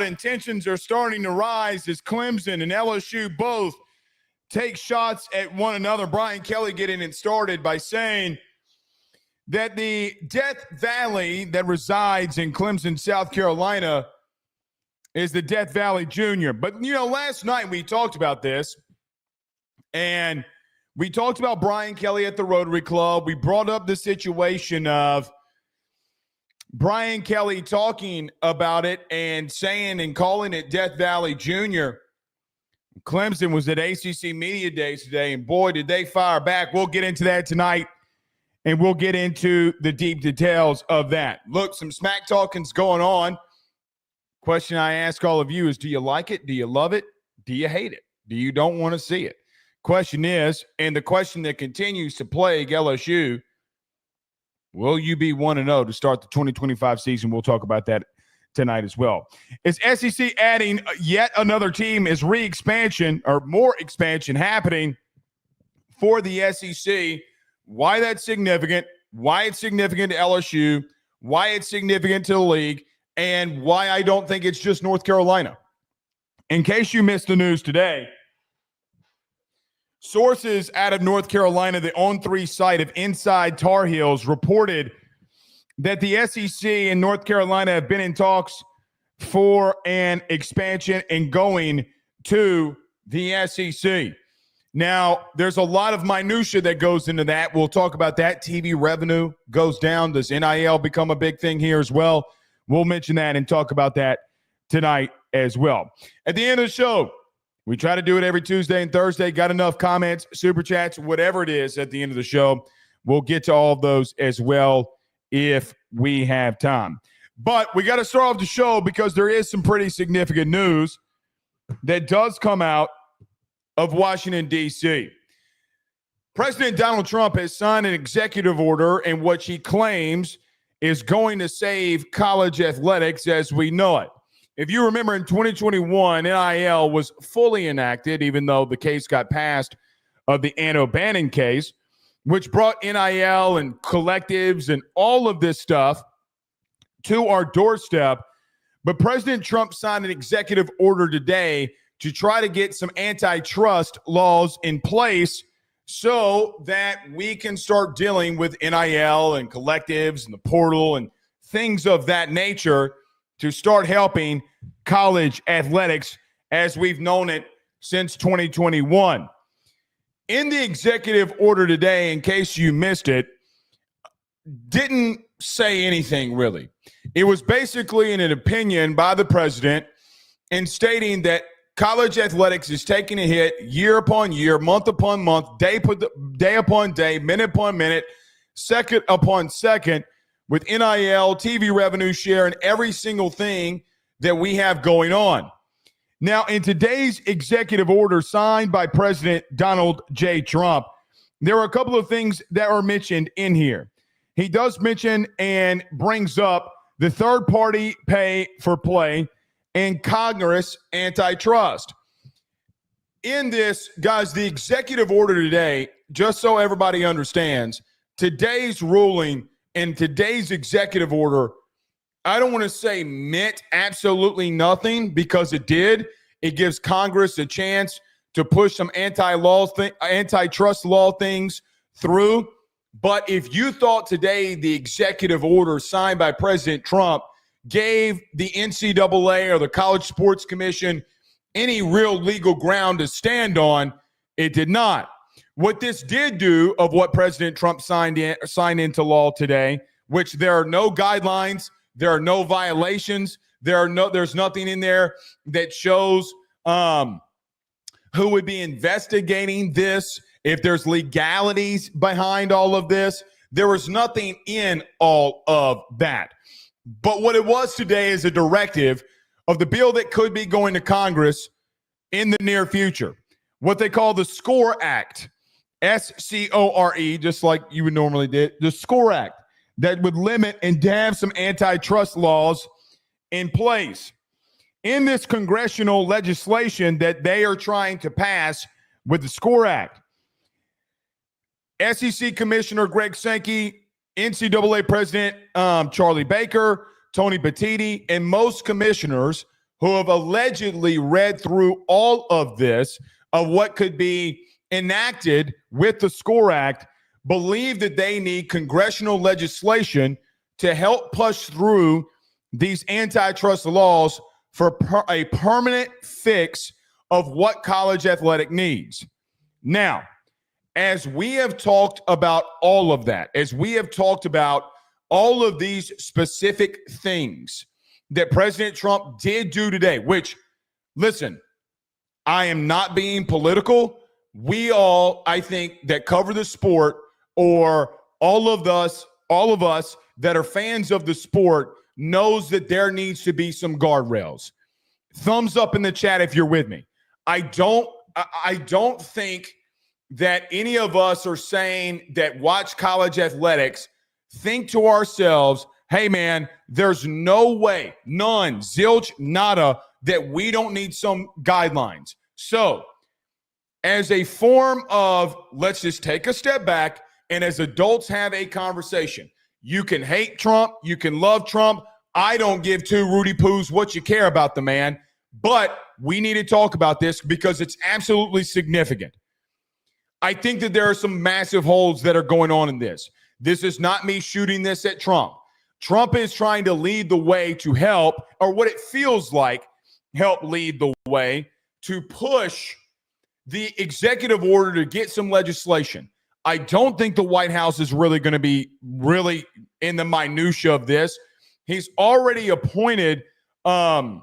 out and tensions are starting to rise as Clemson and LSU both take shots at one another. Brian Kelly getting it started by saying that the Death Valley that resides in Clemson, South Carolina, is the Death Valley Junior. But, last night we talked about this, and we talked about Brian Kelly at the Rotary Club. We brought up the situation of Brian Kelly talking about it and saying and calling it Death Valley Junior. Clemson was at ACC Media Days today, and boy, did they fire back. We'll get into that tonight, and we'll get into the deep details of that. Look, some smack talking's going on. Question I ask all of you is, do you like it? Do you love it? Do you hate it? Do you don't want to see it? Question is, and the question that continues to plague LSU, will you be 1-0 to start the 2025 season? We'll talk about that tonight as well. Is SEC adding yet another team? Is re-expansion or more expansion happening for the SEC? Why that's significant, why it's significant to LSU, why it's significant to the league, and why I don't think it's just North Carolina. In case you missed the news today, sources out of North Carolina, the On3 site of Inside Tar Heels, reported that the SEC and North Carolina have been in talks for an expansion and going to the SEC. Now, there's a lot of minutia that goes into that. We'll talk about that. TV revenue goes down. Does NIL become a big thing here as well? We'll mention that and talk about that tonight as well. At the end of the show, we try to do it every Tuesday and Thursday. Got enough comments, super chats, whatever it is at the end of the show. We'll get to all of those as well if we have time. But we got to start off the show because there is some pretty significant news that does come out of Washington, D.C. President Donald Trump has signed an executive order in which he claims is going to save college athletics as we know it. If you remember, in 2021, NIL was fully enacted, even though the case got passed of the Ann O'Bannon case, which brought NIL and collectives and all of this stuff to our doorstep. But President Trump signed an executive order today to try to get some antitrust laws in place so that we can start dealing with NIL and collectives and the portal and things of that nature to start helping college athletics as we've known it since 2021. In the executive order today, in case you missed it, didn't say anything really. It was basically an opinion by the president in stating that college athletics is taking a hit year upon year, month upon month, day upon day, minute upon minute, second upon second, with NIL, TV revenue share, and every single thing that we have going on. Now, in today's executive order signed by President Donald J. Trump, there are a couple of things that are mentioned in here. He does mention and brings up the third-party pay for play and Congress antitrust. In this, guys, the executive order today, just so everybody understands, today's ruling and today's executive order, I don't want to say meant absolutely nothing because it did. It gives Congress a chance to push some antitrust law things through. But if you thought today the executive order signed by President Trump gave the NCAA or the College Sports Commission any real legal ground to stand on, it did not. What this did do of what President Trump signed into law today, which there are no guidelines, there are no violations, there's nothing in there that shows who would be investigating this, if there's legalities behind all of this. There was nothing in all of that. But what it was today is a directive of the bill that could be going to Congress in the near future, what they call the SCORE Act, SCORE, just like you would normally do, the SCORE Act, that would limit and have some antitrust laws in place. In this congressional legislation that they are trying to pass with the SCORE Act, SEC Commissioner Greg Sankey, NCAA President Charlie Baker, Tony Petitti, and most commissioners who have allegedly read through all of this, of what could be enacted with the SCORE Act, believe that they need congressional legislation to help push through these antitrust laws for a permanent fix of what college athletic needs. Now, as we have talked about all of that, as we have talked about all of these specific things that President Trump did do today, which, listen, I am not being political. We all, I think, that cover the sport, or all of us that are fans of the sport, knows that there needs to be some guardrails. Thumbs up in the chat if you're with me. I don't think that any of us are saying that watch college athletics think to ourselves, hey man, there's no way, none, zilch, nada, that we don't need some guidelines. So as a form of, let's just take a step back and as adults have a conversation. You can hate Trump, you can love Trump. I don't give two Rudy Poos what you care about the man, but we need to talk about this because it's absolutely significant. I think that there are some massive holes that are going on in this. This is not me shooting this at Trump. Trump is trying to lead the way to help, or what it feels like, help lead the way to push the executive order to get some legislation. I don't think the White House is really going to be really in the minutia of this. He's already appointed a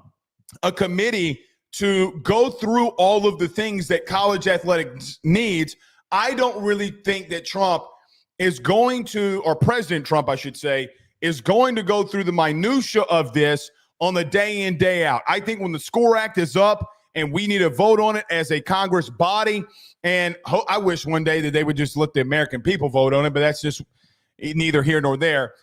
committee to go through all of the things that college athletics needs. I don't really think that Trump is going to, or President Trump, I should say, is going to go through the minutia of this on the day in, day out. I think when the SCORE Act is up and we need to vote on it as a Congress body, and I wish one day that they would just let the American people vote on it, but that's just neither here nor there.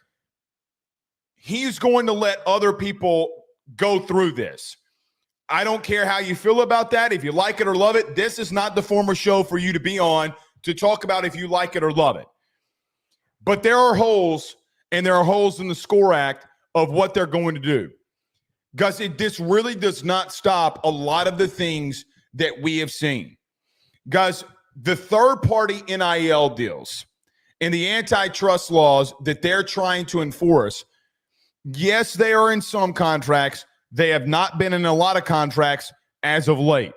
He's going to let other people go through this. I don't care how you feel about that. If you like it or love it, this is not the former show for you to be on to talk about if you like it or love it. But there are holes, and there are holes in the SCORE Act of what they're going to do. Because this really does not stop a lot of the things that we have seen. Guys, the third-party NIL deals and the antitrust laws that they're trying to enforce, yes, they are in some contracts. They have not been in a lot of contracts as of late.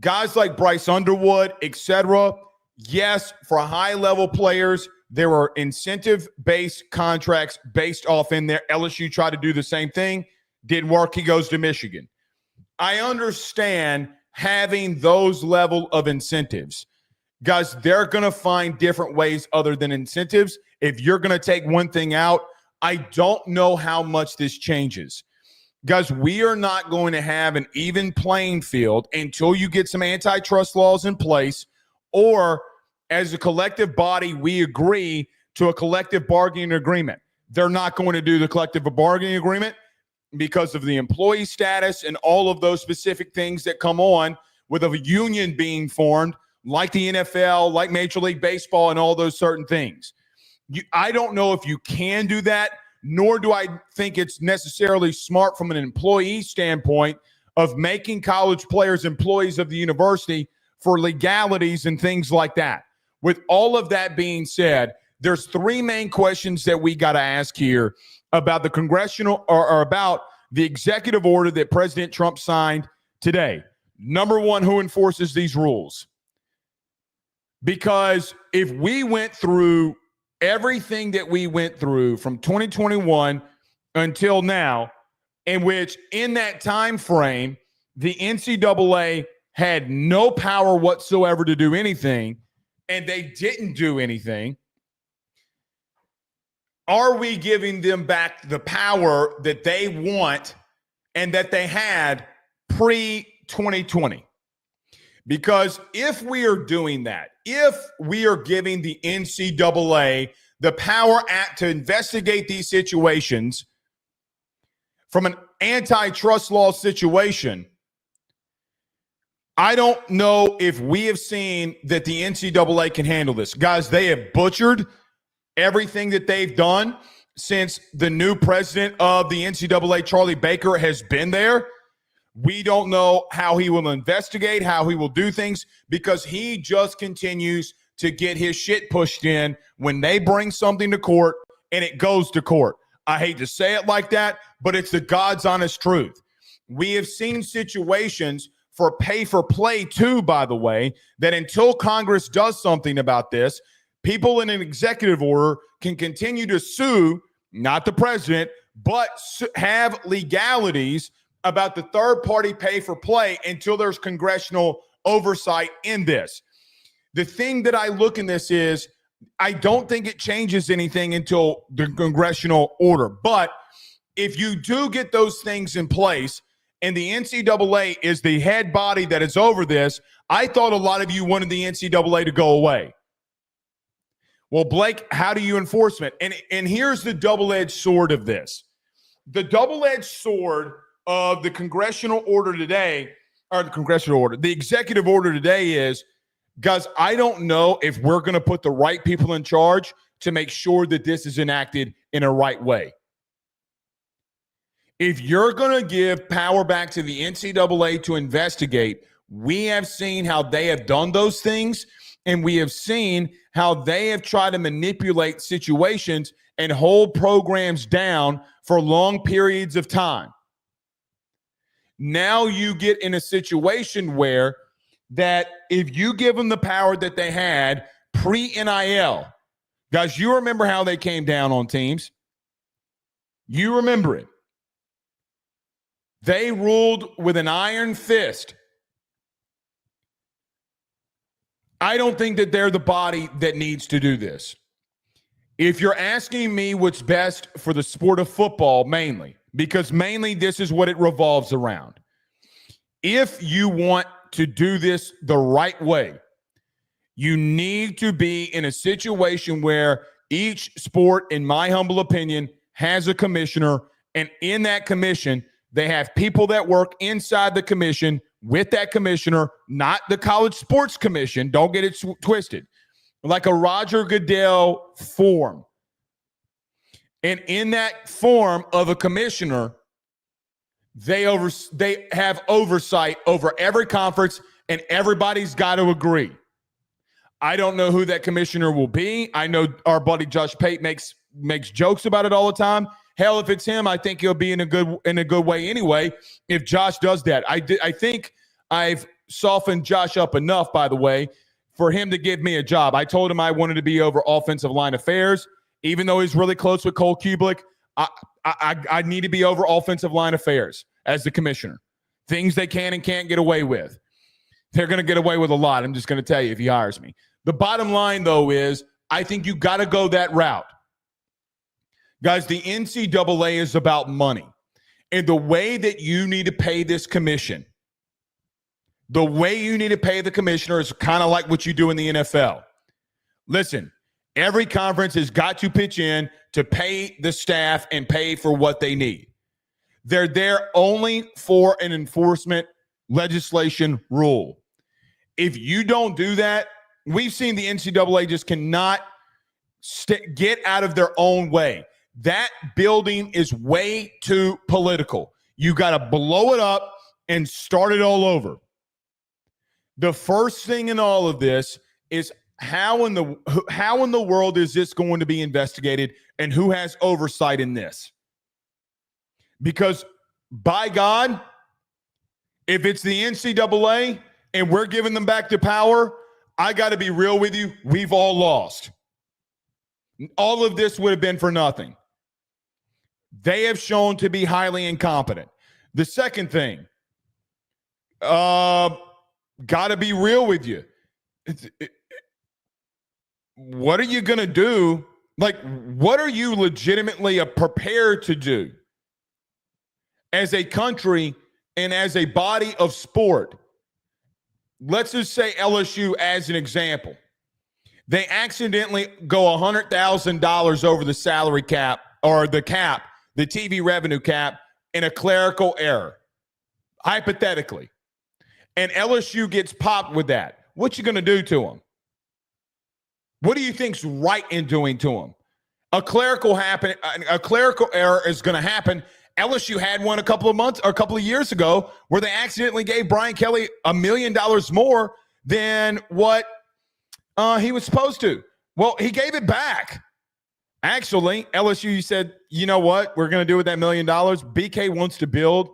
Guys like Bryce Underwood, etc., yes, for high-level players, there are incentive-based contracts based off in there. LSU tried to do the same thing. Didn't work. He goes to Michigan. I understand having those level of incentives. Guys, they're going to find different ways other than incentives. If you're going to take one thing out, I don't know how much this changes. Guys, we are not going to have an even playing field until you get some antitrust laws in place, or as a collective body, we agree to a collective bargaining agreement. They're not going to do the collective bargaining agreement because of the employee status and all of those specific things that come on with a union being formed, like the NFL, like Major League Baseball, and all those certain things. I don't know if you can do that, nor do I think it's necessarily smart from an employee standpoint of making college players employees of the university for legalities and things like that. With all of that being said, there's three main questions that we got to ask here about the congressional or about the executive order that President Trump signed today. Number one, who enforces these rules? Because if we went through everything that we went through from 2021 until now, in which in that time frame, the NCAA had no power whatsoever to do anything, and they didn't do anything, are we giving them back the power that they want and that they had pre-2020? Because if we are doing that, if we are giving the NCAA the power to investigate these situations from an antitrust law situation, I don't know if we have seen that the NCAA can handle this. Guys, they have butchered everything that they've done since the new president of the NCAA, Charlie Baker, has been there. We don't know how he will investigate, how he will do things, because he just continues to get his shit pushed in when they bring something to court and it goes to court. I hate to say it like that, but it's the God's honest truth. We have seen situations for pay for play too, by the way, that until Congress does something about this, people in an executive order can continue to sue, not the president, but have legalities about the third party pay for play until there's congressional oversight in this. The thing that I look in this is, I don't think it changes anything until the congressional order. But if you do get those things in place and the NCAA is the head body that is over this, I thought a lot of you wanted the NCAA to go away. Well, Blake, how do you enforce it? And here's the double-edged sword of this. The double-edged sword of the congressional order today, or the executive order today is, guys, I don't know if we're going to put the right people in charge to make sure that this is enacted in a right way. If you're going to give power back to the NCAA to investigate, we have seen how they have done those things, and we have seen how they have tried to manipulate situations and hold programs down for long periods of time. Now you get in a situation where that if you give them the power that they had pre-NIL, guys, you remember how they came down on teams. You remember it. They ruled with an iron fist. I don't think that they're the body that needs to do this. If you're asking me what's best for the sport of football, mainly, because mainly this is what it revolves around. If you want to do this the right way, you need to be in a situation where each sport, in my humble opinion, has a commissioner, and in that commission, they have people that work inside the commission with that commissioner, not the college sports commission. Don't get it twisted. Like a Roger Goodell form. And in that form of a commissioner, they have oversight over every conference, and everybody's got to agree. I don't know who that commissioner will be. I know our buddy Josh Pate makes jokes about it all the time. Hell, if it's him, I think he'll be in a good way anyway. If Josh does that, I think I've softened Josh up enough, by the way, for him to give me a job. I told him I wanted to be over offensive line affairs, even though he's really close with Cole Kubelik. I need to be over offensive line affairs as the commissioner. Things they can and can't get away with. They're going to get away with a lot. I'm just going to tell you if he hires me. The bottom line, though, is I think you got to go that route. Guys, the NCAA is about money. And the way that you need to pay this commission, the way you need to pay the commissioner is kind of like what you do in the NFL. Listen, every conference has got to pitch in to pay the staff and pay for what they need. They're there only for an enforcement legislation rule. If you don't do that, we've seen the NCAA just cannot get out of their own way. That building is way too political. You got to blow it up and start it all over. The first thing in all of this is how in the world is this going to be investigated, and who has oversight in this? Because by God, if it's the NCAA and we're giving them back the power, I got to be real with you, we've all lost. All of this would have been for nothing. They have shown to be highly incompetent. The second thing, got to be real with you. What are you going to do? Like, what are you legitimately prepared to do as a country and as a body of sport? Let's just say LSU as an example. They accidentally go $100,000 over the salary cap, or the cap, the TV revenue cap, in a clerical error, hypothetically. And LSU gets popped with that. What you going to do to them? What do you think's right in doing to them? A clerical error is going to happen LSU had one a couple of years ago where they accidentally gave Brian Kelly $1 million more than what he was supposed to. Well, he gave it back. Actually, LSU said, you know what we're going to do with that $1 million? BK wants to build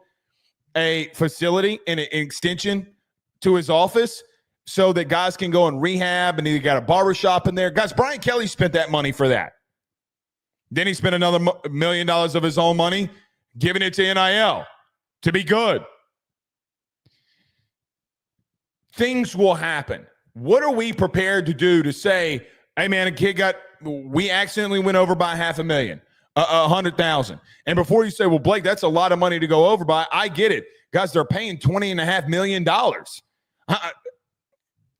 a facility and an extension to his office so that guys can go and rehab, and he got a barbershop in there. Guys, Brian Kelly spent that money for that. Then he spent another $1 million of his own money giving it to NIL to be good. Things will happen. What are we prepared to do to say, hey, man, we accidentally went over by $500,000, $100,000. And before you say, well, Blake, that's a lot of money to go over by, I get it. Guys, they're paying $20.5 million.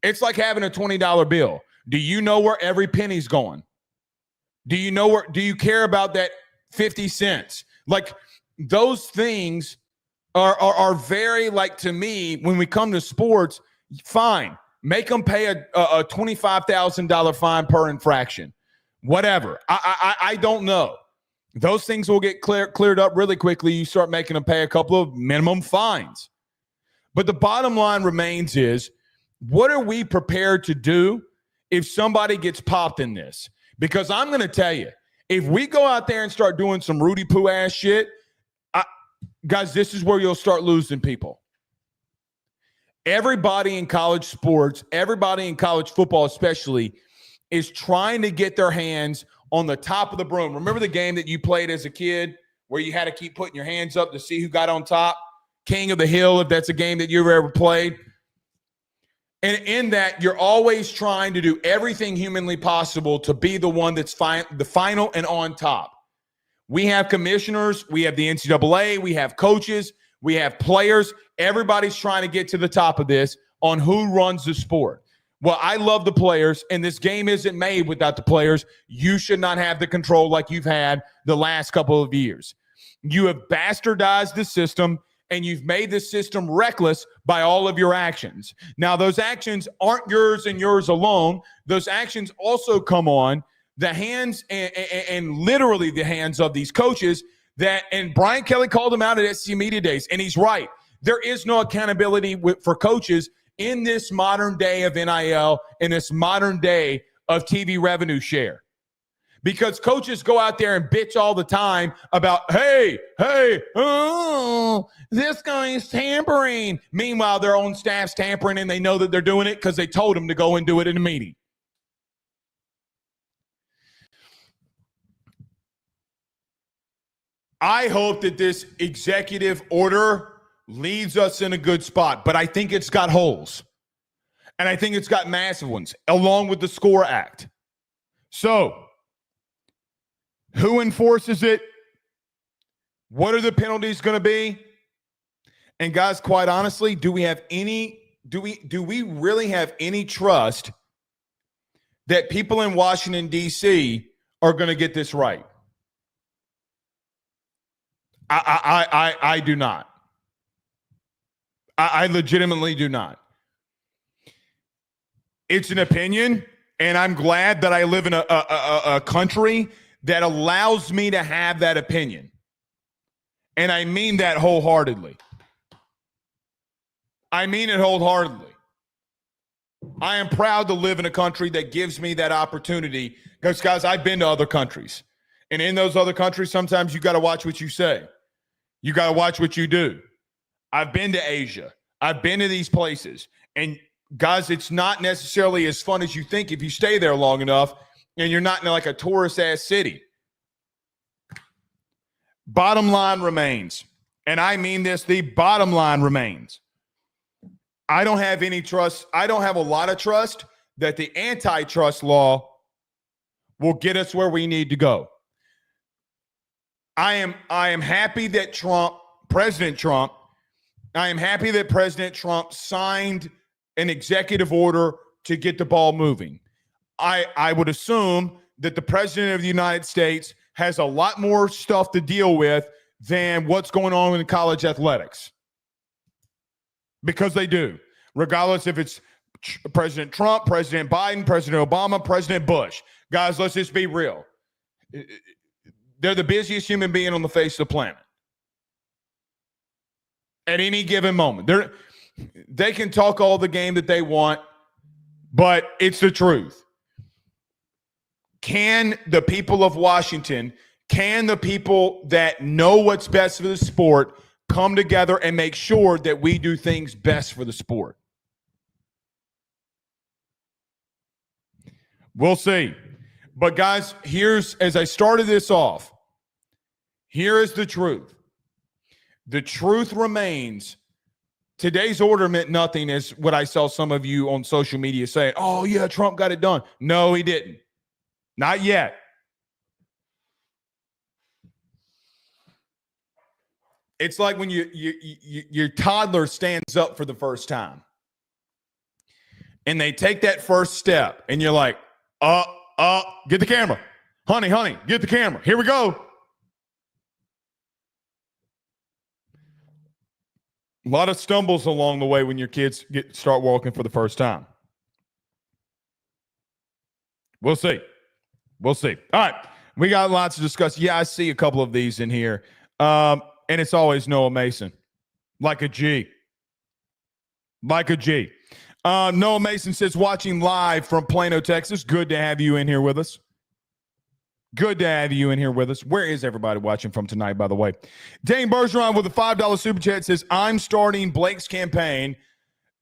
It's like having a $20 bill. Do you know where every penny's going? Do you care about that 50 cents? Like, those things are very, like, to me, when we come to sports, fine. Make them pay a $25,000 fine per infraction. Whatever. I don't know. Those things will get cleared up really quickly. You start making them pay a couple of minimum fines. But the bottom line remains is, what are we prepared to do if somebody gets popped in this? Because I'm going to tell you, if we go out there and start doing some Rudy Poo ass shit, guys, this is where you'll start losing people. Everybody in college sports, everybody in college football especially, is trying to get their hands on the top of the broom. Remember the game that you played as a kid where you had to keep putting your hands up to see who got on top? King of the Hill, if that's a game that you've ever played. And in that, you're always trying to do everything humanly possible to be the one that's the final and on top. We have commissioners, we have the NCAA, we have coaches, we have players. Everybody's trying to get to the top of this on who runs the sport. Well, I love the players, and this game isn't made without the players. You should not have the control like you've had the last couple of years. You have bastardized the system, and you've made the system reckless by all of your actions. Now, those actions aren't yours and yours alone. Those actions also come on the hands and literally the hands of these coaches and Brian Kelly called them out at SEC Media Days, and he's right. There is no accountability for coaches in this modern day of NIL, in this modern day of TV revenue share. Because coaches go out there and bitch all the time about, hey, this guy is tampering. Meanwhile, their own staff's tampering, and they know that they're doing it because they told them to go and do it in a meeting. I hope that this executive order leads us in a good spot, but I think it's got holes. And I think it's got massive ones, along with the SCORE Act. So, who enforces it? What are the penalties going to be? And guys, quite honestly, do we really have any trust that people in Washington, D.C. are going to get this right? I do not. I legitimately do not. It's an opinion, and I'm glad that I live in a country that allows me to have that opinion. And I mean that wholeheartedly. I mean it wholeheartedly. I am proud to live in a country that gives me that opportunity because, guys, I've been to other countries. And in those other countries, sometimes you got to watch what you say. You got to watch what you do. I've been to Asia. I've been to these places. And, guys, it's not necessarily as fun as you think if you stay there long enough and you're not in like a tourist-ass city. Bottom line remains, and I mean this, the bottom line remains. I don't have any trust. I don't have a lot of trust that the antitrust law will get us where we need to go. I am happy that President Trump signed an executive order to get the ball moving. I would assume that the President of the United States has a lot more stuff to deal with than what's going on in college athletics. Because they do. Regardless if it's President Trump, President Biden, President Obama, President Bush. Guys, let's just be real. They're the busiest human being on the face of the planet. at any given moment. They can talk all the game that they want, but it's the truth. Can the people of Washington, can the people that know what's best for the sport come together and make sure that we do things best for the sport? We'll see. But guys, as I started this off, here is the truth. The truth remains, today's order meant nothing, as what I saw some of you on social media saying, oh yeah, Trump got it done. No, he didn't. Not yet. It's like when your toddler stands up for the first time and they take that first step and you're like, get the camera. Honey, get the camera. Here we go. A lot of stumbles along the way when your kids start walking for the first time. We'll see. All right. We got lots to discuss. Yeah, I see a couple of these in here. And it's always Noah Mason. Like a G. Noah Mason says, watching live from Plano, Texas. Good to have you in here with us. Where is everybody watching from tonight, by the way? Dane Bergeron with a $5 super chat says, I'm starting Blake's campaign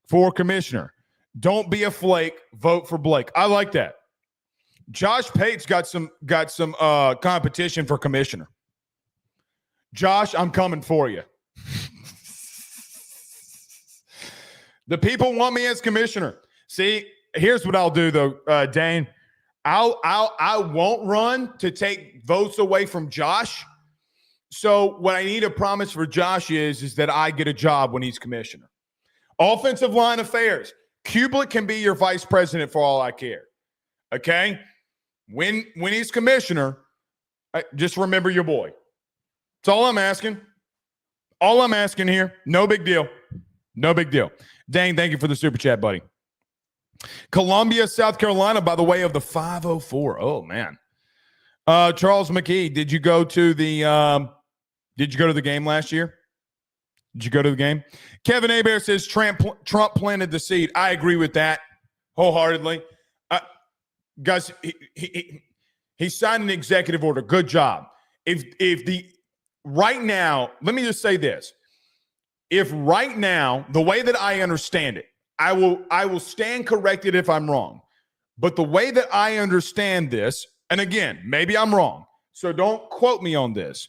for commissioner. Don't be a flake. Vote for Blake. I like that. Josh Pate's got some competition for commissioner. Josh, I'm coming for you. The people want me as commissioner. See, here's what I'll do though, Dane. I won't run to take votes away from Josh. So what I need a promise for Josh is that I get a job when he's commissioner. Offensive line affairs. Kublik can be your vice president for all I care. Okay? When he's commissioner, just remember your boy. That's all I'm asking. All I'm asking here. No big deal. Dang, thank you for the super chat, buddy. Columbia, South Carolina, by the way of the 504. Oh, man. Charles McKee, did you go to the game last year? Did you go to the game? Kevin Abear says Trump planted the seed. I agree with that wholeheartedly. Guys, he signed an executive order. Good job. Right now, let me just say this. If right now, the way that I understand it, I will stand corrected if I'm wrong. But the way that I understand this, and again, maybe I'm wrong, so don't quote me on this.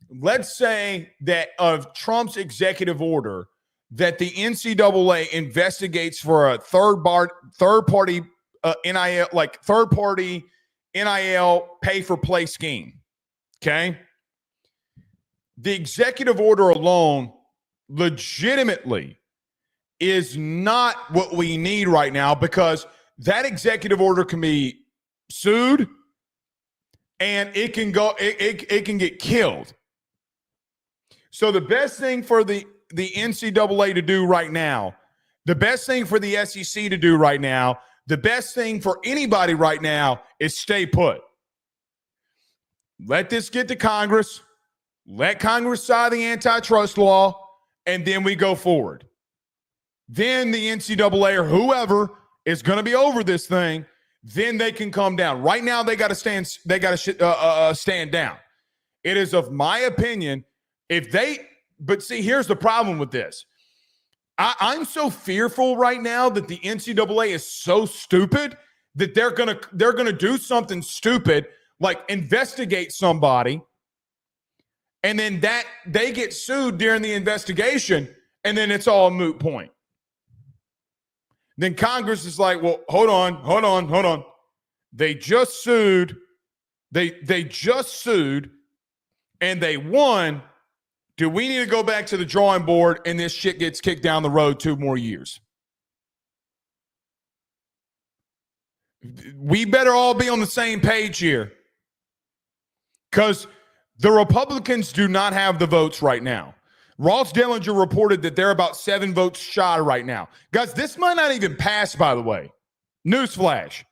Let's say that of Trump's executive order that the NCAA investigates for a third-party NIL, like third-party NIL pay-for-play scheme, okay? The executive order alone legitimately is not what we need right now, because that executive order can be sued and it can get killed. So the best thing for the NCAA to do right now, the best thing for the SEC to do right now, the best thing for anybody right now is stay put. Let this get to Congress. Let Congress sign the antitrust law, and then we go forward. Then the NCAA or whoever is going to be over this thing, then they can come down. Right now, they got to stand. They got to stand down. It is of my opinion. But see, here's the problem with this. I'm so fearful right now that the NCAA is so stupid that they're gonna do something stupid, like investigate somebody, and then that they get sued during the investigation, and then it's all a moot point. Then Congress is like, well, hold on. They just sued. They just sued, and they won. Do we need to go back to the drawing board and this shit gets kicked down the road 2 more years? We better all be on the same page here, because the Republicans do not have the votes right now. Ross Dellinger reported that they're about 7 votes shy right now. Guys, this might not even pass, by the way. Newsflash.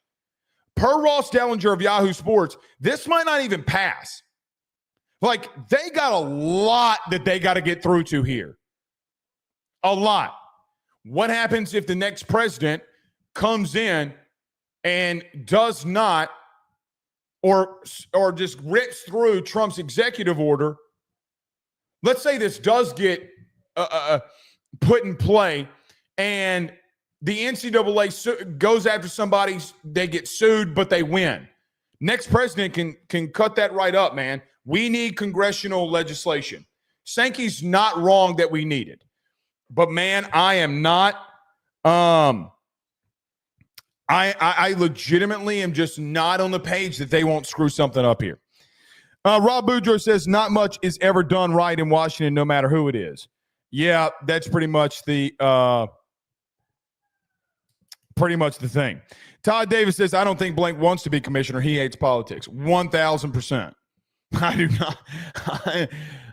Per Ross Dellinger of Yahoo Sports, this might not even pass. Like, they got a lot that they got to get through to here. A lot. What happens if the next president comes in and does not or just rips through Trump's executive order? Let's say this does get put in play and the NCAA goes after somebody, they get sued, but they win. Next president can cut that right up, man. We need congressional legislation. Sankey's not wrong that we need it. But, man, I am not I legitimately am just not on the page that they won't screw something up here. Rob Boudreaux says not much is ever done right in Washington, no matter who it is. Yeah, that's pretty much the thing. Todd Davis says, I don't think Blank wants to be commissioner. He hates politics. 1,000%. I do not.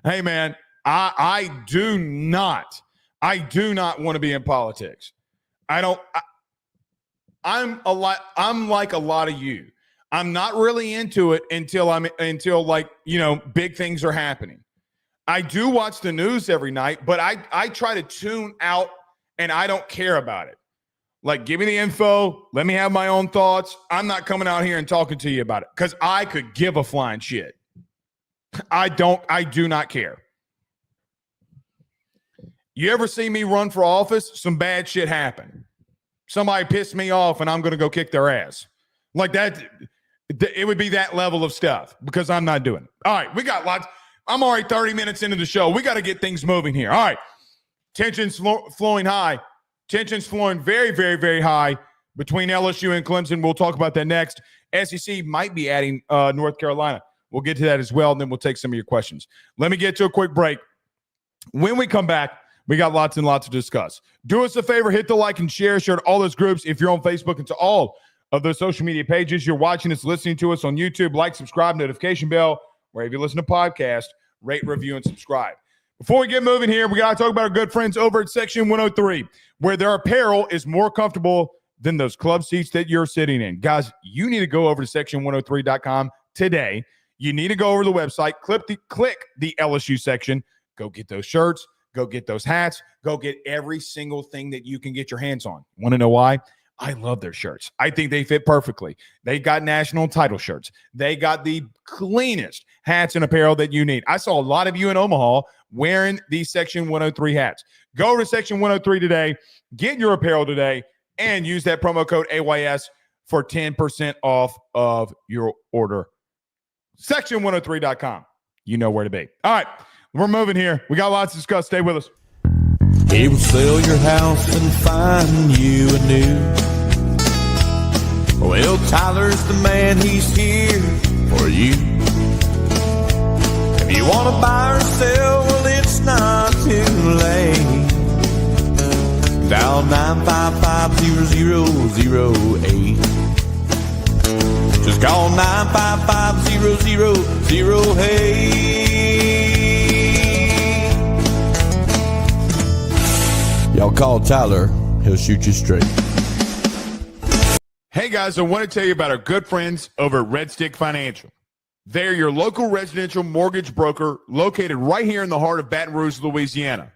Hey, man, I do not want to be in politics. I'm like a lot of you. I'm not really into it until big things are happening. I do watch the news every night, but I try to tune out and I don't care about it. Like, give me the info. Let me have my own thoughts. I'm not coming out here and talking to you about it because I could give a flying shit. I do not care. You ever see me run for office? Some bad shit happened. Somebody pissed me off and I'm going to go kick their ass. Like that, it would be that level of stuff because I'm not doing it. All right, we got lots. I'm already 30 minutes into the show. We got to get things moving here. All right, tension's flowing high. Tension's flowing very, very, very high between LSU and Clemson. We'll talk about that next. SEC might be adding North Carolina. We'll get to that as well, and then we'll take some of your questions. Let me get to a quick break. When we come back, we got lots and lots to discuss. Do us a favor, hit the like and share to all those groups if you're on Facebook and to all of those social media pages. You're watching us, listening to us on YouTube. Like, subscribe, notification bell, wherever you listen to podcasts, rate, review, and subscribe. Before we get moving here, we got to talk about our good friends over at Section 103, where their apparel is more comfortable than those club seats that you're sitting in. Guys, you need to go over to section103.com today. You need to go over to the website, click the LSU section, go get those shirts, go get those hats, go get every single thing that you can get your hands on. Want to know why? I love their shirts. I think they fit perfectly. They got national title shirts. They got the cleanest hats and apparel that you need. I saw a lot of you in Omaha wearing these Section 103 hats. Go to Section 103 today, get your apparel today, and use that promo code AYS for 10% off of your order. Section103.com. You know where to be. All right, we're moving here. We got lots to discuss. Stay with us. He will sell your house and find you a new. Well, Tyler's the man, he's here for you. If you want to buy or sell, well, it's not too late. Dial 955-0008. Just call 955-0008. Y'all call Tyler, he'll shoot you straight. Hey guys, I want to tell you about our good friends over at Red Stick Financial. They're your local residential mortgage broker located right here in the heart of Baton Rouge, Louisiana.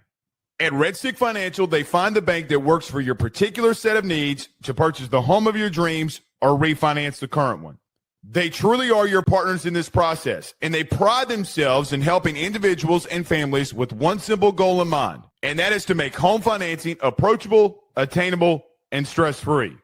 At Red Stick Financial, they find the bank that works for your particular set of needs to purchase the home of your dreams or refinance the current one. They truly are your partners in this process, and they pride themselves in helping individuals and families with one simple goal in mind, and that is to make home financing approachable, attainable, and stress-free.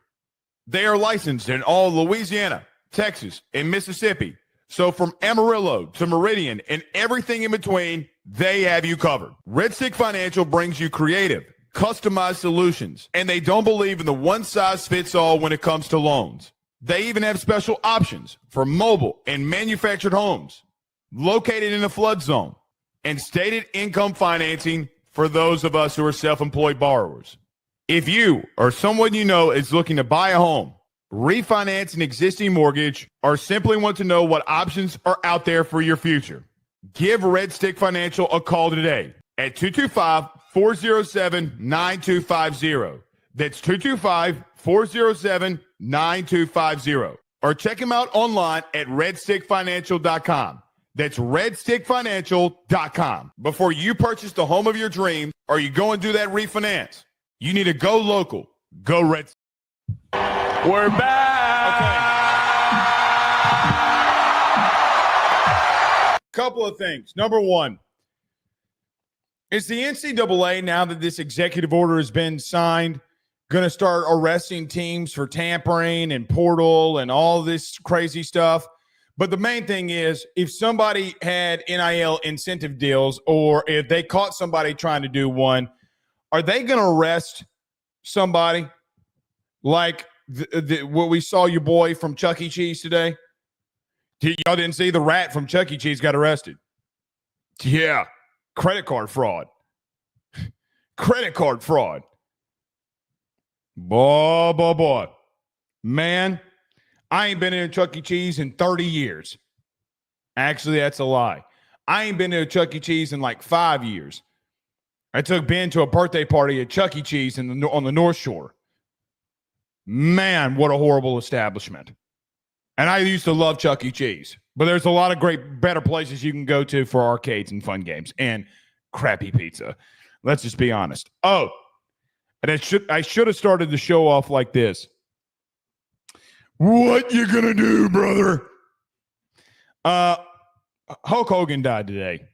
They are licensed in all Louisiana, Texas, and Mississippi. So from Amarillo to Meridian and everything in between, they have you covered. Red Stick Financial brings you creative, customized solutions, and they don't believe in the one-size-fits-all when it comes to loans. They even have special options for mobile and manufactured homes located in a flood zone and stated income financing for those of us who are self-employed borrowers. If you or someone you know is looking to buy a home, refinance an existing mortgage, or simply want to know what options are out there for your future, give Red Stick Financial a call today at 225-407-9250. That's 225-407-9250. Or check them out online at redstickfinancial.com. That's redstickfinancial.com. Before you purchase the home of your dreams or you go and do that refinance, you need to go local. Go Red. We're back. Okay. Couple of things. Number one, is the NCAA, now that this executive order has been signed, going to start arresting teams for tampering and portal and all this crazy stuff? But the main thing is, if somebody had NIL incentive deals or if they caught somebody trying to do one, are they going to arrest somebody like what we saw your boy from Chuck E. Cheese today? Y'all didn't see the rat from Chuck E. Cheese got arrested? Yeah. Credit card fraud. Credit card fraud. Boy. Man, I ain't been in a Chuck E. Cheese in 30 years. Actually, that's a lie. I ain't been to a Chuck E. Cheese in like 5 years. I took Ben to a birthday party at Chuck E. Cheese on the North Shore. Man, what a horrible establishment. And I used to love Chuck E. Cheese. But there's a lot of better places you can go to for arcades and fun games and crappy pizza. Let's just be honest. Oh, and I should have started the show off like this. What you gonna do, brother? Hulk Hogan died today.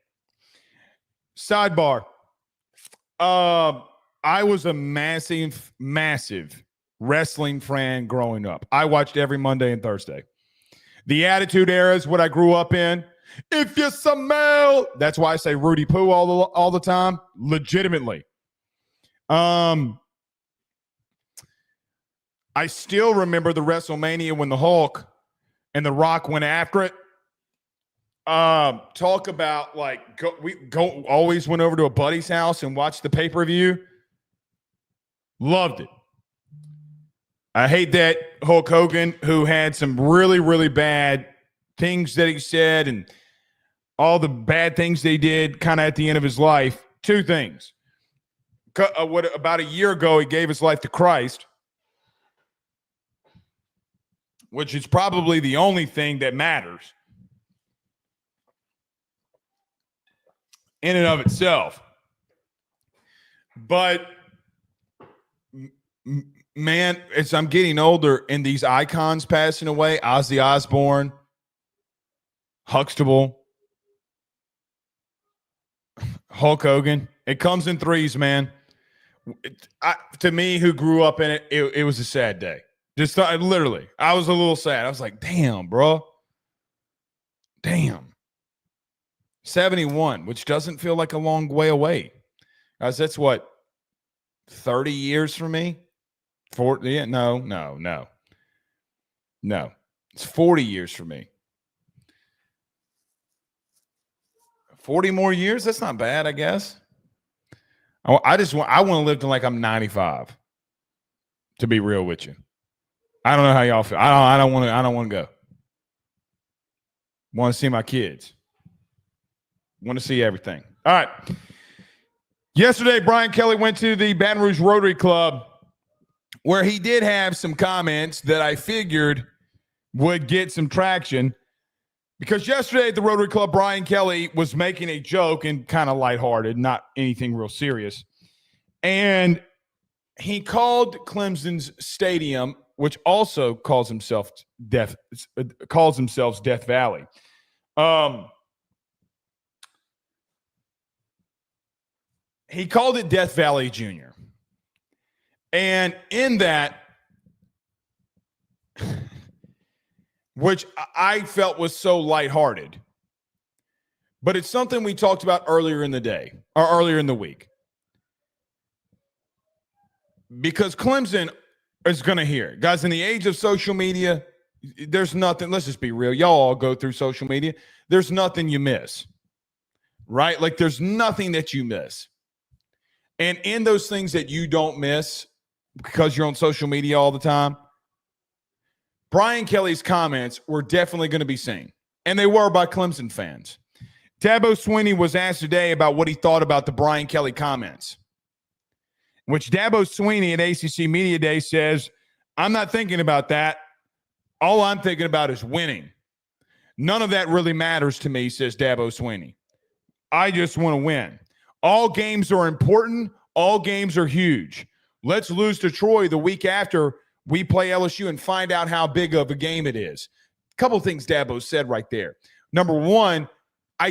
Sidebar. I was a massive wrestling fan growing up. I watched every Monday and Thursday. The Attitude Era is what I grew up in. If you smell, that's why I say Rudy Poo all the time. Legitimately. I still remember the WrestleMania when the Hulk and the Rock went after it. Talk about like we always went over to a buddy's house and watched the pay-per-view. Loved it. I hate that Hulk Hogan, who had some really, really bad things that he said and all the bad things they did kind of at the end of his life. Two things. About a year ago, he gave his life to Christ, which is probably the only thing that matters in and of itself. But man, as I'm getting older and these icons passing away, Ozzy Osbourne, Huxtable, Hulk Hogan, it comes in threes, man. To me, who grew up in it, it was a sad day. Just literally, I was a little sad. I was like, damn, bro. Damn. 71, which doesn't feel like a long way away. Guys, that's what, 30 years for me? 40? Yeah, no. It's 40 years for me. 40 more years? That's not bad, I guess. I want to live till like I'm 95. To be real with you. I don't know how y'all feel. I don't want to go. Want to see my kids. Want to see everything. All right. Yesterday, Brian Kelly went to the Baton Rouge Rotary Club, where he did have some comments that I figured would get some traction. Because yesterday at the Rotary Club, Brian Kelly was making a joke and kind of lighthearted, not anything real serious. And he called Clemson's stadium, which also calls themselves Death Valley. He called it Death Valley Jr. And in that, which I felt was so lighthearted, but it's something we talked about earlier in the day or earlier in the week. Because Clemson is going to hear it. Guys, in the age of social media, there's nothing. Let's just be real. Y'all all go through social media. There's nothing you miss, right? Like there's nothing that you miss. And in those things that you don't miss because you're on social media all the time, Brian Kelly's comments were definitely going to be seen. And they were by Clemson fans. Dabo Swinney was asked today about what he thought about the Brian Kelly comments, which Dabo Swinney at ACC Media Day says, I'm not thinking about that. All I'm thinking about is winning. None of that really matters to me, says Dabo Swinney. I just want to win. All games are important. All games are huge. Let's lose to Troy the week after we play LSU and find out how big of a game it is. A couple of things Dabo said right there. Number one,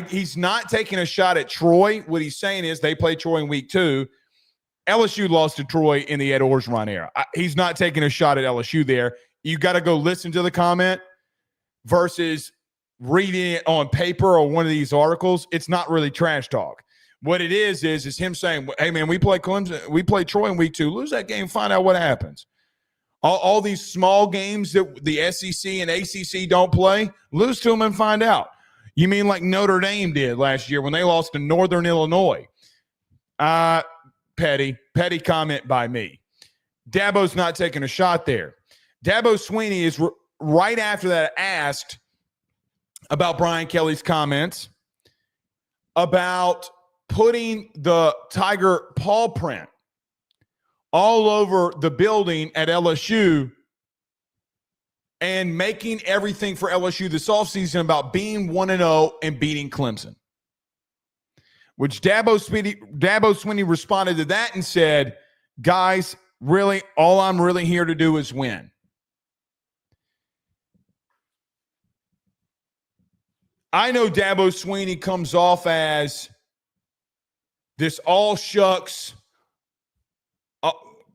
he's not taking a shot at Troy. What he's saying is they play Troy in week 2. LSU lost to Troy in the Ed Orgeron era. He's not taking a shot at LSU there. You got to go listen to the comment versus reading it on paper or one of these articles. It's not really trash talk. What it is him saying, hey, man, we play Clemson, we play Troy in week 2. Lose that game, find out what happens. All these small games that the SEC and ACC don't play, lose to them and find out. You mean like Notre Dame did last year when they lost to Northern Illinois? Petty comment by me. Dabo's not taking a shot there. Dabo Swinney is right after that asked about Brian Kelly's comments about putting the Tiger paw print all over the building at LSU and making everything for LSU this offseason about being 1-0 and beating Clemson. Which Dabo Swinney responded to that and said, guys, really, all I'm really here to do is win. I know Dabo Swinney comes off as this all shucks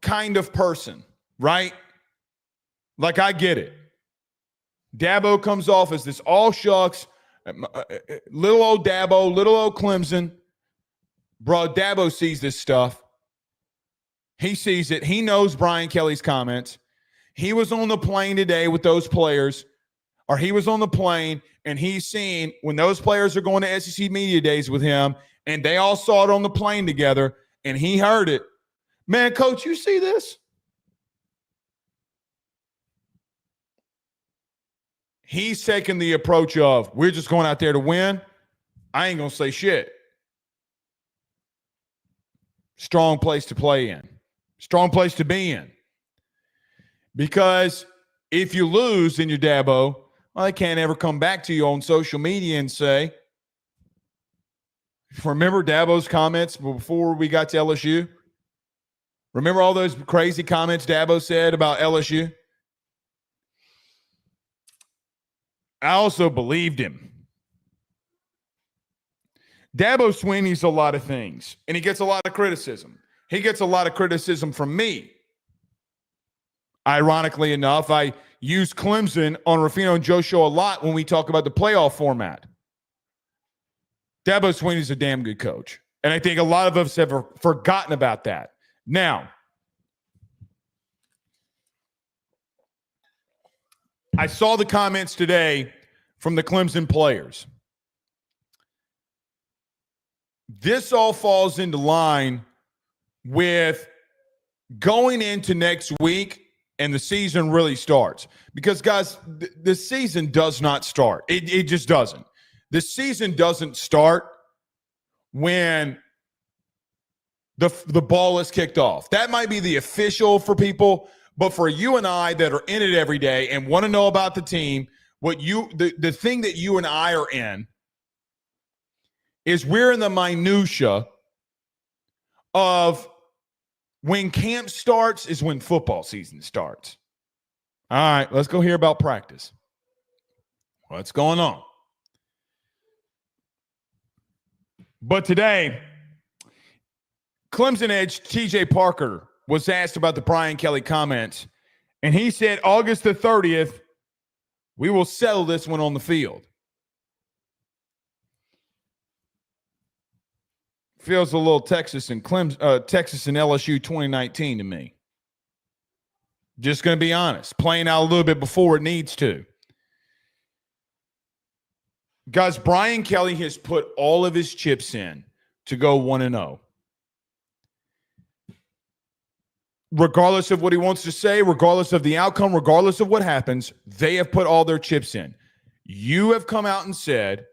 kind of person, right? Like, I get it. Dabo comes off as this all shucks, little old Dabo, little old Clemson. Bro, Dabo sees this stuff. He sees it. He knows Brian Kelly's comments. He was on the plane today with those players, or he was on the plane, and he's seen when those players are going to SEC Media Days with him, and they all saw it on the plane together, and he heard it. Man, Coach, you see this? He's taking the approach of, we're just going out there to win. I ain't going to say shit. Strong place to play in. Strong place to be in. Because if you lose, then you're Dabo, well, they can't ever come back to you on social media and say, remember Dabo's comments before we got to LSU? Remember all those crazy comments Dabo said about LSU? I also believed him. Dabo Swinney's a lot of things, and he gets a lot of criticism. He gets a lot of criticism from me. Ironically enough, I use Clemson on Rufino and Joe Show a lot when we talk about the playoff format. Dabo Swinney's a damn good coach, and I think a lot of us have forgotten about that. Now, I saw the comments today from the Clemson players. This all falls into line with going into next week and the season really starts. Because, guys, the season does not start. It just doesn't. The season doesn't start when the ball is kicked off. That might be the official for people, but for you and I that are in it every day and want to know about the team, the thing that you and I are in is we're in the minutia of when camp starts is when football season starts. All right, let's go hear about practice. What's going on? But today, Clemson edge TJ Parker was asked about the Brian Kelly comments, and he said August the 30th, we will settle this one on the field. Feels a little Texas and LSU 2019 to me. Just going to be honest. Playing out a little bit before it needs to. Guys, Brian Kelly has put all of his chips in to go 1-0. Regardless of what he wants to say, regardless of the outcome, regardless of what happens, they have put all their chips in. You have come out and said,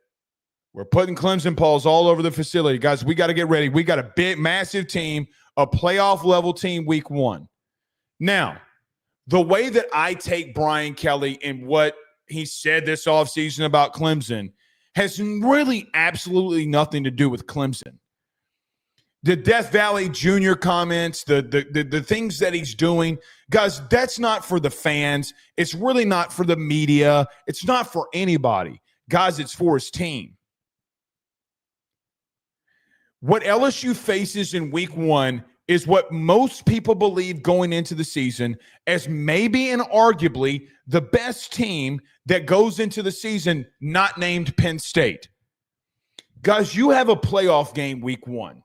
we're putting Clemson balls all over the facility. Guys, we got to get ready. We got a big, massive team, a playoff-level team week 1. Now, the way that I take Brian Kelly and what he said this offseason about Clemson has really absolutely nothing to do with Clemson. The Death Valley Jr. comments, the things that he's doing, guys, that's not for the fans. It's really not for the media. It's not for anybody. Guys, it's for his team. What LSU faces in week 1 is what most people believe going into the season as maybe and arguably the best team that goes into the season not named Penn State. Guys, you have a playoff game week 1.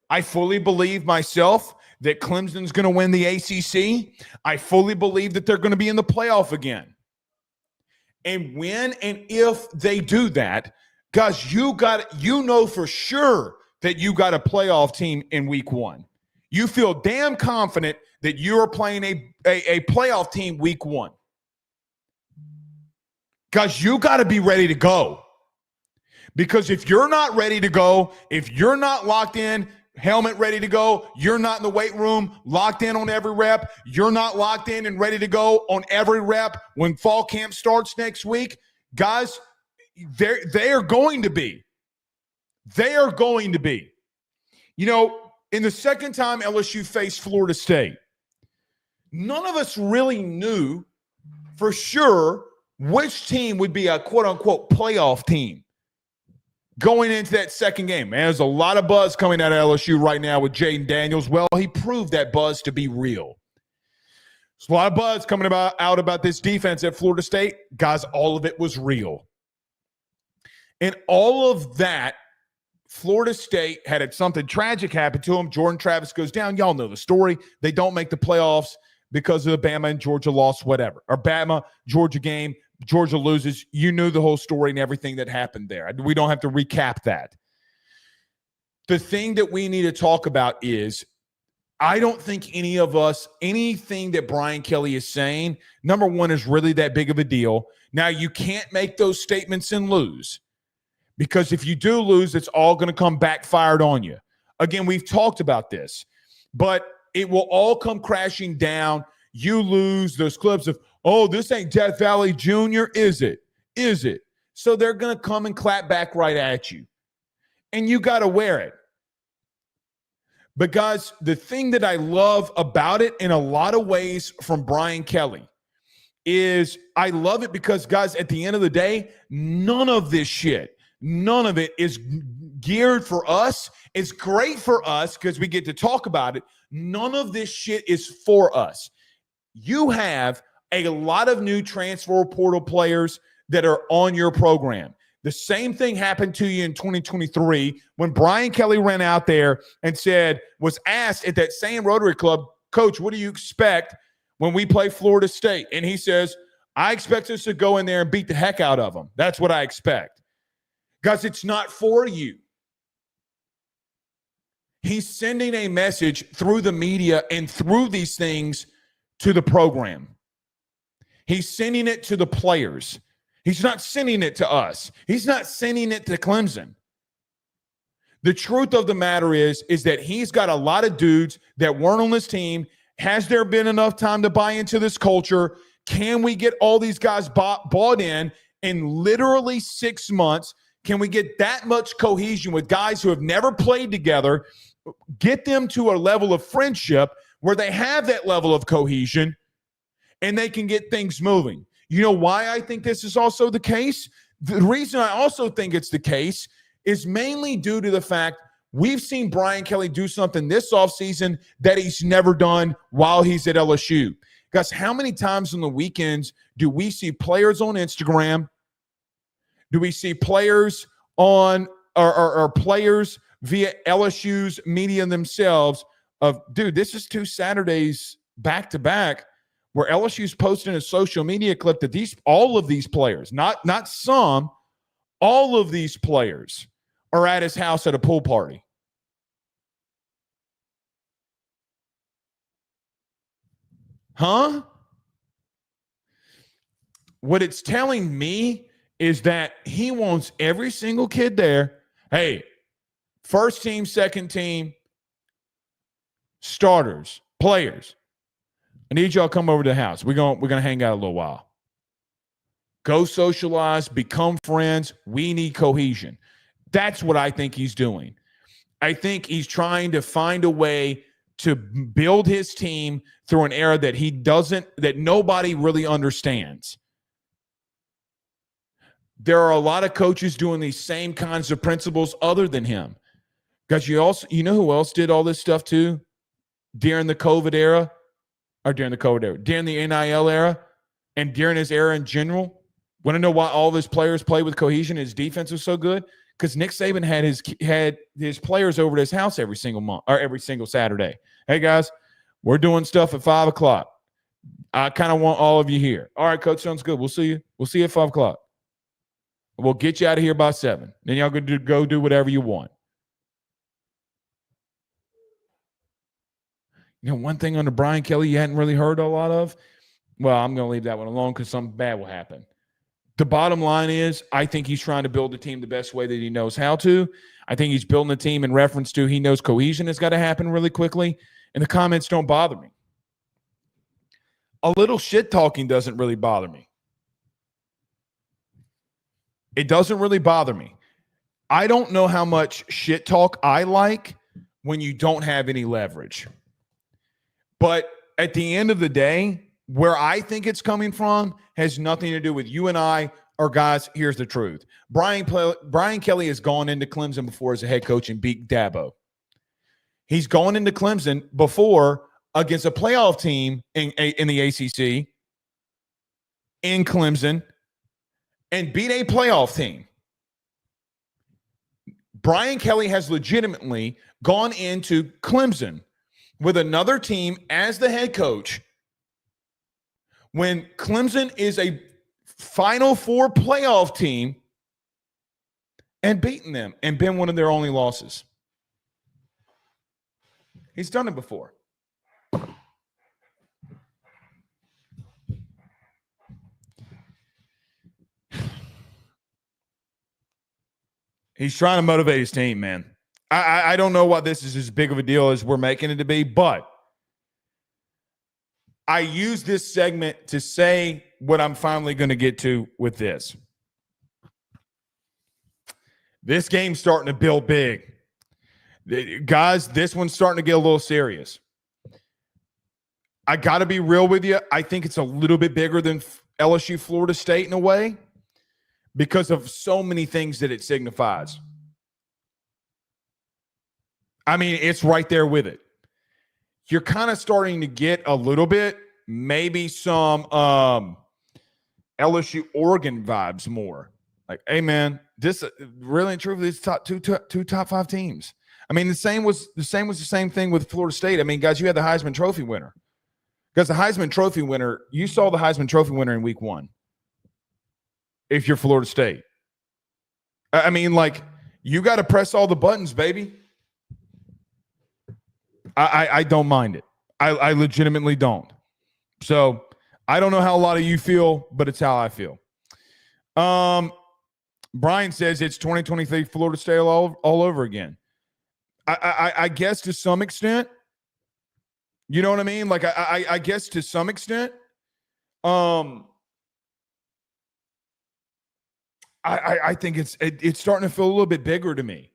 I fully believe myself that Clemson's going to win the ACC. I fully believe that they're going to be in the playoff again. And when and if they do that, guys, you know for sure that you got a playoff team in week 1. You feel damn confident that you're playing a playoff team week 1. Guys, you got to be ready to go. Because if you're not ready to go, if you're not locked in, helmet ready to go, you're not in the weight room locked in on every rep, you're not locked in and ready to go on every rep when fall camp starts next week, guys, they are going to be. They are going to be. You know, in the second time LSU faced Florida State, none of us really knew for sure which team would be a quote-unquote playoff team going into that second game. Man, there's a lot of buzz coming out of LSU right now with Jaden Daniels. Well, he proved that buzz to be real. There's a lot of buzz coming out about this defense at Florida State. Guys, all of it was real. And all of that, Florida State had something tragic happen to them. Jordan Travis goes down. Y'all know the story. They don't make the playoffs because of the Bama and Georgia loss, whatever. Or Bama, Georgia game. Georgia loses. You knew the whole story and everything that happened there. We don't have to recap that. The thing that we need to talk about is I don't think any of us, anything that Brian Kelly is saying, number one, is really that big of a deal. Now, you can't make those statements and lose, because if you do lose, it's all going to come backfired on you. Again, we've talked about this, but it will all come crashing down. You lose those clips of, oh, this ain't Death Valley Jr., is it? Is it? So they're going to come and clap back right at you. And you got to wear it. But, guys, the thing that I love about it in a lot of ways from Brian Kelly is I love it because, guys, at the end of the day, none of this shit, none of it is geared for us. It's great for us because we get to talk about it. None of this shit is for us. You have a lot of new transfer portal players that are on your program. The same thing happened to you in 2023 when Brian Kelly ran out there and was asked at that same Rotary Club, Coach, what do you expect when we play Florida State? And he says, I expect us to go in there and beat the heck out of them. That's what I expect. Guys, it's not for you. He's sending a message through the media and through these things to the program. He's sending it to the players. He's not sending it to us. He's not sending it to Clemson. The truth of the matter is that he's got a lot of dudes that weren't on this team. Has there been enough time to buy into this culture? Can we get all these guys bought in literally 6 months? Can we get that much cohesion with guys who have never played together, get them to a level of friendship where they have that level of cohesion and they can get things moving? You know why I think this is also the case? The reason I also think it's the case is mainly due to the fact we've seen Brian Kelly do something this offseason that he's never done while he's at LSU. Guys, how many times on the weekends do we see players on Instagram? Do we see players on or players via LSU's media themselves of, dude, this is 2 Saturdays back-to-back where LSU's posting a social media clip that all of these players, not some, all of these players are at his house at a pool party. Huh? What it's telling me is that he wants every single kid there. Hey, first team, second team, starters, players, I need y'all to come over to the house. We're gonna hang out a little while. Go socialize, become friends. We need cohesion. That's what I think he's doing. I think he's trying to find a way to build his team through an era that nobody really understands. There are a lot of coaches doing these same kinds of principles other than him. Because you know who else did all this stuff too during the COVID era, during the NIL era, and during his era in general? Want to know why all of his players play with cohesion? His defense was so good because Nick Saban had his players over to his house every single month or every single Saturday. Hey guys, we're doing stuff at 5:00. I kind of want all of you here. All right, coach, sounds good. We'll see you. We'll see you at 5:00. We'll get you out of here by 7. Then y'all go do whatever you want. You know, one thing under Brian Kelly you hadn't really heard a lot of. Well, I'm going to leave that one alone because something bad will happen. The bottom line is I think he's trying to build a team the best way that he knows how to. I think he's building a team in reference to he knows cohesion has got to happen really quickly, and the comments don't bother me. A little shit talking doesn't really bother me. It doesn't really bother me. I don't know how much shit talk I like when you don't have any leverage. But at the end of the day, where I think it's coming from has nothing to do with you and I, or guys, here's the truth. Brian Kelly has gone into Clemson before as a head coach and beat Dabo. He's gone into Clemson before against a playoff team in the ACC in Clemson and beat a playoff team. Brian Kelly has legitimately gone into Clemson with another team as the head coach when Clemson is a Final Four playoff team and beaten them and been one of their only losses. He's done it before. He's trying to motivate his team, man. I don't know why this is as big of a deal as we're making it to be, but I use this segment to say what I'm finally going to get to with this. This game's starting to build big. Guys, this one's starting to get a little serious. I got to be real with you. I think it's a little bit bigger than LSU Florida State in a way because of so many things that it signifies. I mean, it's right there with it. You're kind of starting to get a little bit, maybe some LSU Oregon vibes more. Like, hey, man, this really and truly is two top 5 teams. I mean, the same was the same thing with Florida State. I mean, guys, you had the Heisman Trophy winner. Because the Heisman Trophy winner, you saw the Heisman Trophy winner in week 1. If you're Florida State. I mean, like, you got to press all the buttons, baby. I don't mind it. I legitimately don't. So I don't know how a lot of you feel, but it's how I feel. Brian says it's 2023 Florida State all over again. I guess to some extent. You know what I mean? Like I guess to some extent. I think it's starting to feel a little bit bigger to me.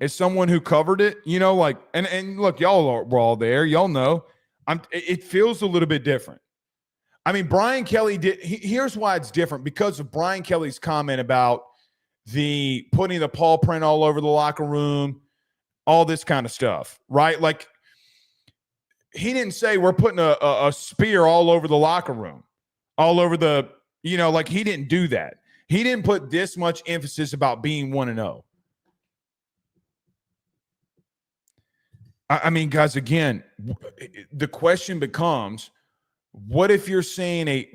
As someone who covered it, you know, like, and look, y'all were all there. Y'all know. It feels a little bit different. I mean, Brian Kelly here's why it's different, because of Brian Kelly's comment about the putting the paw print all over the locker room, all this kind of stuff, right? Like, he didn't say we're putting a spear all over the locker room, all over the, you know, like, he didn't do that. He didn't put this much emphasis about being 1-0. I mean, guys, again, the question becomes, what if you're seeing a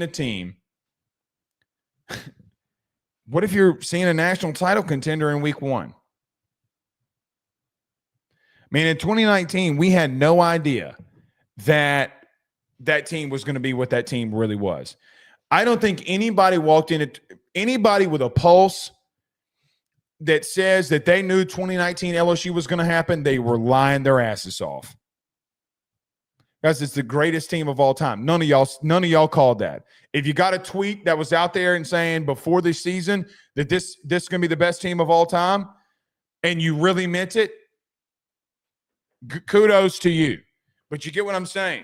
team? What if you're seeing a national title contender in week 1? I mean, in 2019, we had no idea that team was going to be what that team really was. I don't think anybody walked in it, anybody with a pulse that says that they knew 2019 LSU was going to happen, they were lying their asses off. Guys, it's the greatest team of all time. None of y'all called that. If you got a tweet that was out there and saying before this season that this is going to be the best team of all time, and you really meant it, kudos to you. But you get what I'm saying.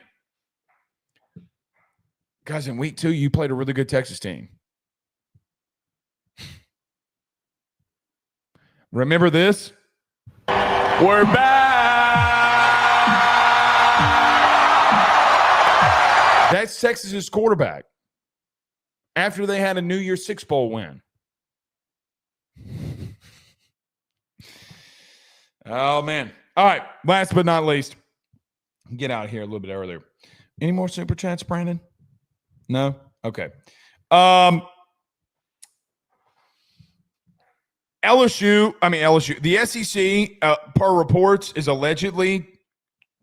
Guys, in week 2, you played a really good Texas team. Remember this? We're back. That's Texas's quarterback after they had a New Year's Six Bowl win. Oh, man. All right. Last but not least, get out of here a little bit earlier. Any more super chats, Brandon? No? Okay. LSU, the SEC, per reports, is allegedly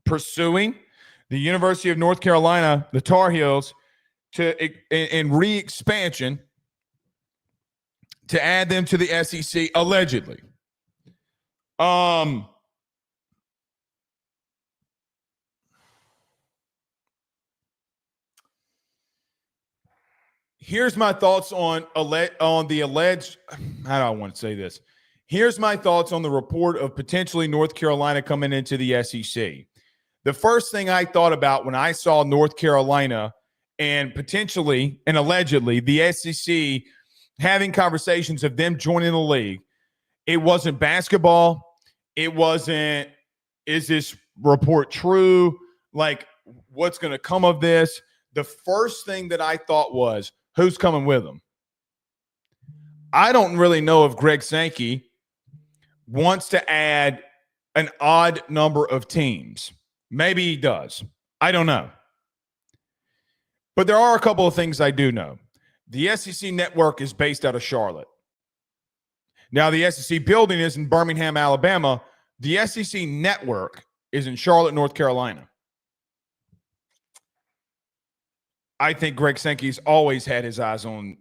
pursuing the University of North Carolina, the Tar Heels, in re-expansion to add them to the SEC, allegedly. Here's my thoughts on the alleged, how do I want to say this? Here's my thoughts on the report of potentially North Carolina coming into the SEC. The first thing I thought about when I saw North Carolina and potentially and allegedly the SEC having conversations of them joining the league, it wasn't basketball. It wasn't, is this report true? Like, what's going to come of this? The first thing that I thought was, who's coming with them? I don't really know if Greg Sankey wants to add an odd number of teams. Maybe he does. I don't know. But there are a couple of things I do know. The SEC network is based out of Charlotte. Now, the SEC building is in Birmingham, Alabama. The SEC network is in Charlotte, North Carolina. I think Greg Sankey's always had his eyes on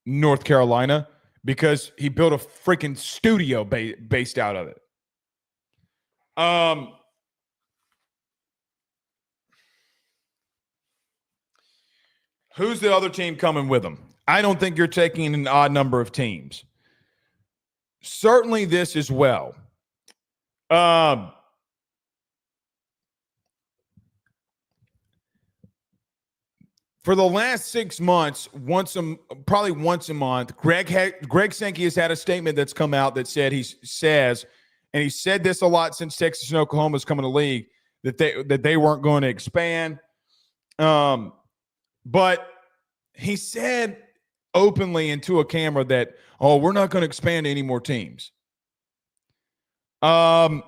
North Carolina because he built a freaking studio based out of it. Who's the other team coming with them? I don't think you're taking an odd number of teams. Certainly this as well. For the last 6 months, probably once a month, Greg Sankey has had a statement that's come out that said he said this a lot since Texas and Oklahoma has come in the league, that they weren't going to expand. But he said openly into a camera that, we're not going to expand to any more teams. Are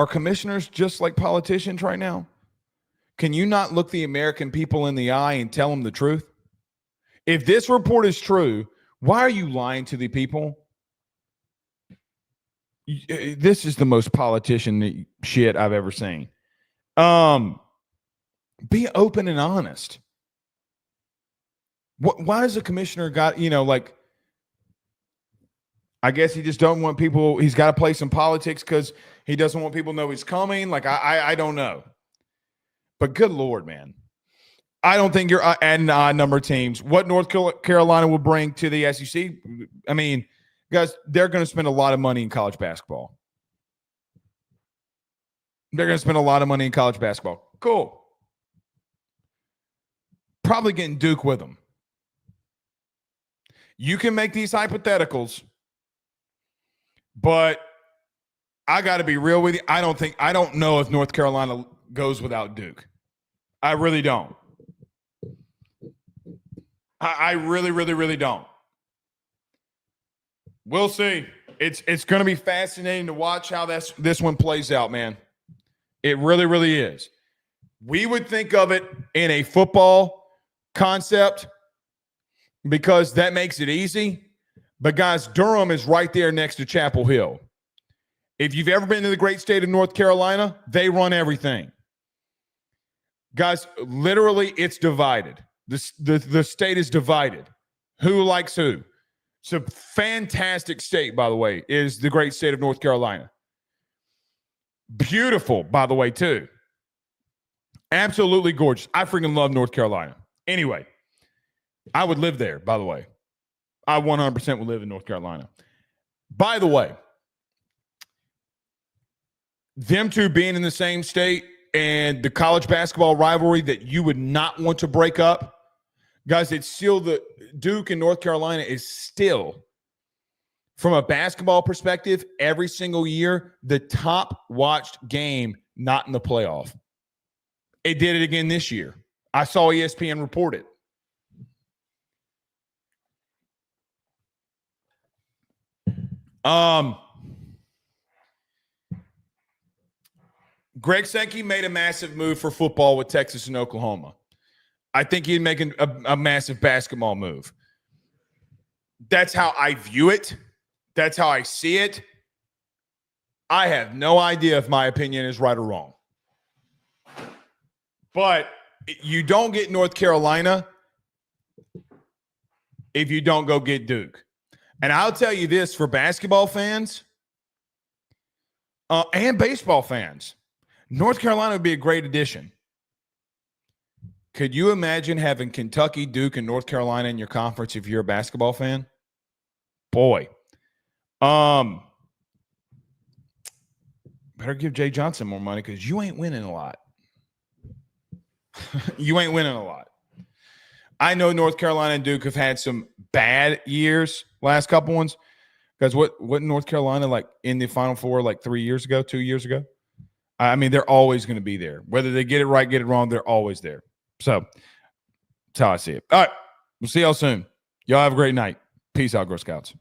commissioners just like politicians right now? Can you not look the American people in the eye and tell them the truth? If this report is true, why are you lying to the people? This is the most politician shit I've ever seen. Be open and honest. Why does the commissioner I guess he just don't want people, he's got to play some politics because he doesn't want people to know he's coming. I don't know. But good Lord, man. I don't think you're adding an odd number of teams. What North Carolina will bring to the SEC, I mean, guys, they're going to spend a lot of money in college basketball. They're going to spend a lot of money in college basketball. Cool. Probably getting Duke with them. You can make these hypotheticals, but I got to be real with you. I don't know if North Carolina goes without Duke. I really don't. I really, really, really don't. We'll see. It's going to be fascinating to watch how this one plays out, man. It really, really is. We would think of it in a football concept because that makes it easy. But, guys, Durham is right there next to Chapel Hill. If you've ever been to the great state of North Carolina, they run everything. Guys, literally, it's divided. The state is divided. Who likes who? It's a fantastic state, by the way, is the great state of North Carolina. Beautiful, by the way, too. Absolutely gorgeous. I freaking love North Carolina. Anyway, I would live there, by the way. I 100% would live in North Carolina. By the way, them two being in the same state and the college basketball rivalry that you would not want to break up, guys, it's still the Duke and North Carolina is still, from a basketball perspective, every single year, the top watched game not in the playoff. It did it again this year. I saw ESPN report it. Greg Sankey made a massive move for football with Texas and Oklahoma. I think he'd make a massive basketball move. That's how I view it. That's how I see it. I have no idea if my opinion is right or wrong. But you don't get North Carolina if you don't go get Duke. And I'll tell you this, for basketball fans and baseball fans, North Carolina would be a great addition. Could you imagine having Kentucky, Duke, and North Carolina in your conference if you're a basketball fan? Boy. Better give Jay Johnson more money because you ain't winning a lot. You ain't winning a lot. I know North Carolina and Duke have had some bad years, last couple ones. Because what North Carolina like in the Final Four like 2 years ago? I mean, they're always going to be there. Whether they get it right, get it wrong, they're always there. So that's how I see it. All right. We'll see y'all soon. Y'all have a great night. Peace out, Girl Scouts.